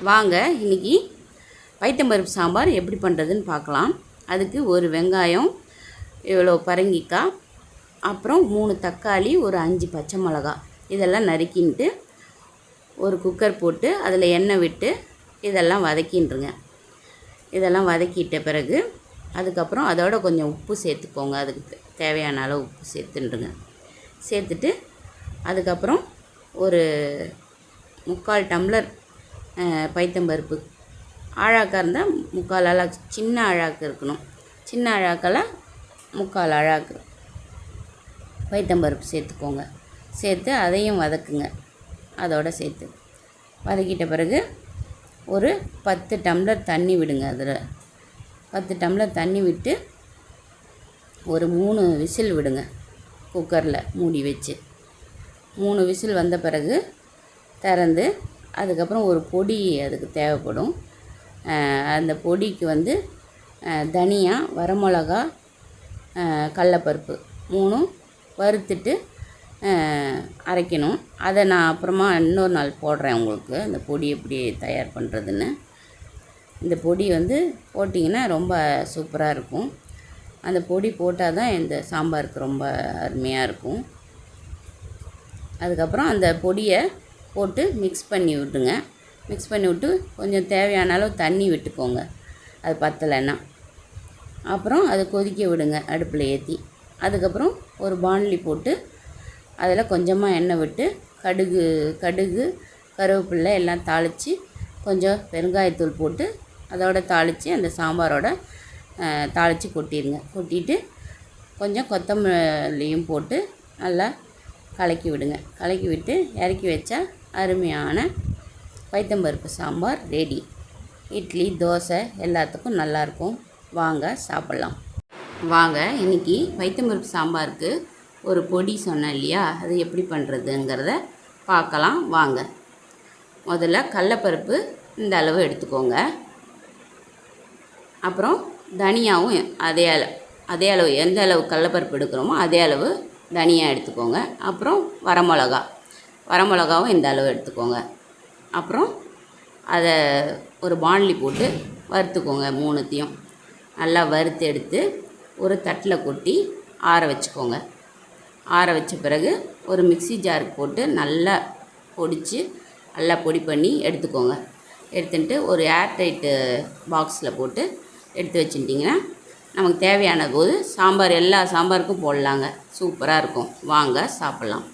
வாங்க இன்றைக்கி பைத்தம்பருப்பு சாம்பார் எப்படி பண்ணுறதுன்னு பார்க்கலாம். அதுக்கு ஒரு வெங்காயம், இவ்வளோ பரங்கிக்காய், அப்புறம் 3 தக்காளி, ஒரு 5 பச்சை மிளகா இதெல்லாம் நறுக்கின்ட்டு ஒரு குக்கர் போட்டு அதில் எண்ணெய் விட்டு இதெல்லாம் வதக்கின்றுங்க. இதெல்லாம் வதக்கிட்ட பிறகு அதுக்கப்புறம் அதோட கொஞ்சம் உப்பு சேர்த்துக்கோங்க. அதுக்கு தேவையான அளவு உப்பு சேர்த்துன்றுங்க. சேர்த்துட்டு அதுக்கப்புறம் ஒரு 3/4 டம்ளர் பைத்தம்பருப்பு, ஆழாக்காக இருந்தால் 3/4 அழாக்கு, சின்ன அழாக்கு இருக்கணும். சின்ன அழாக்கெல்லாம் 3/4 அழாக்கு பைத்தம்பருப்பு சேர்த்துக்கோங்க. சேர்த்து அதையும் வதக்குங்க. அதோடு சேர்த்து வதக்கிட்ட பிறகு ஒரு 10 டம்ளர் தண்ணி விடுங்க. அதில் 10 டம்ளர் தண்ணி விட்டு ஒரு 3 விசில் விடுங்க. குக்கரில் மூடி வச்சு 3 விசில் வந்த பிறகு திறந்து அதுக்கப்புறம் ஒரு பொடி அதுக்கு தேவைப்படும். அந்த பொடிக்கு தனியா, வரமிளகா, கடலப்பருப்பு 3 வறுத்துட்டு அரைக்கணும். அதை நான் அப்புறமா இன்னொரு நாள் போடுறேன் உங்களுக்கு, அந்த பொடி எப்படி தயார் பண்ணுறதுன்னு. இந்த பொடி போட்டிங்கன்னா ரொம்ப சூப்பராக இருக்கும். அந்த பொடி போட்டால் தான் இந்த சாம்பாருக்கு ரொம்ப அருமையாக இருக்கும். அதுக்கப்புறம் அந்த பொடியை போட்டு மிக்ஸ் பண்ணி விட்டுங்க. மிக்ஸ் பண்ணி விட்டு கொஞ்சம் தேவையான அளவு தண்ணி விட்டுக்கோங்க. அது பத்தலைன்னா அப்புறம் அதை கொதிக்க விடுங்க அடுப்பில் ஏற்றி. அதுக்கப்புறம் ஒரு பாணலி போட்டு அதில் கொஞ்சமாக எண்ணெய் விட்டு கடுகு, கருவேப்பிலை எல்லாம் தாளித்து கொஞ்சம் பெருங்காயத்தூள் போட்டு அதோட தாளித்து அந்த சாம்பாரோட தாளித்து கொட்டிடுங்க. கொட்டிட்டு கொஞ்சம் கொத்தமல்லியும் போட்டு நல்லா கலக்கி விடுங்க. கலக்கி விட்டு இறக்கி வச்சா அருமையான பைத்தம்பருப்பு சாம்பார் ரெடி. இட்லி, தோசை எல்லாத்துக்கும் நல்லாயிருக்கும். வாங்க சாப்பிட்லாம். வாங்க இன்றைக்கி பைத்தம்பருப்பு சாம்பாருக்கு ஒரு பொடி சொன்னேன் இல்லையா, அது எப்படி பண்ணுறதுங்கிறத பார்க்கலாம். வாங்க. முதல்ல கடலப்பருப்பு இந்த அளவு எடுத்துக்கோங்க. அப்புறம் தனியாவும் அதே அளவு, எந்த அளவு கடலப்பருப்பு எடுக்கிறோமோ அதே அளவு தனியா எடுத்துக்கோங்க. அப்புறம் வரமிளகாவும் இந்த அளவு எடுத்துக்கோங்க. அப்புறம் அதை ஒரு பாணலி போட்டு வறுத்துக்கோங்க. 3த்தையும் நல்லா வறுத்து எடுத்து ஒரு தட்டில் கொட்டி ஆற வச்சுக்கோங்க. ஆற வச்ச பிறகு ஒரு மிக்ஸி ஜாருக்கு போட்டு நல்லா பொடி பண்ணி எடுத்துக்கோங்க. எடுத்துட்டு ஒரு ஏர்டைட்டு பாக்ஸில் போட்டு எடுத்து வச்சுட்டிங்கன்னா நமக்கு தேவையான போது சாம்பார் எல்லா சாம்பாருக்கும் போடலாங்க. சூப்பராக இருக்கும். வாங்க சாப்பிட்லாம்.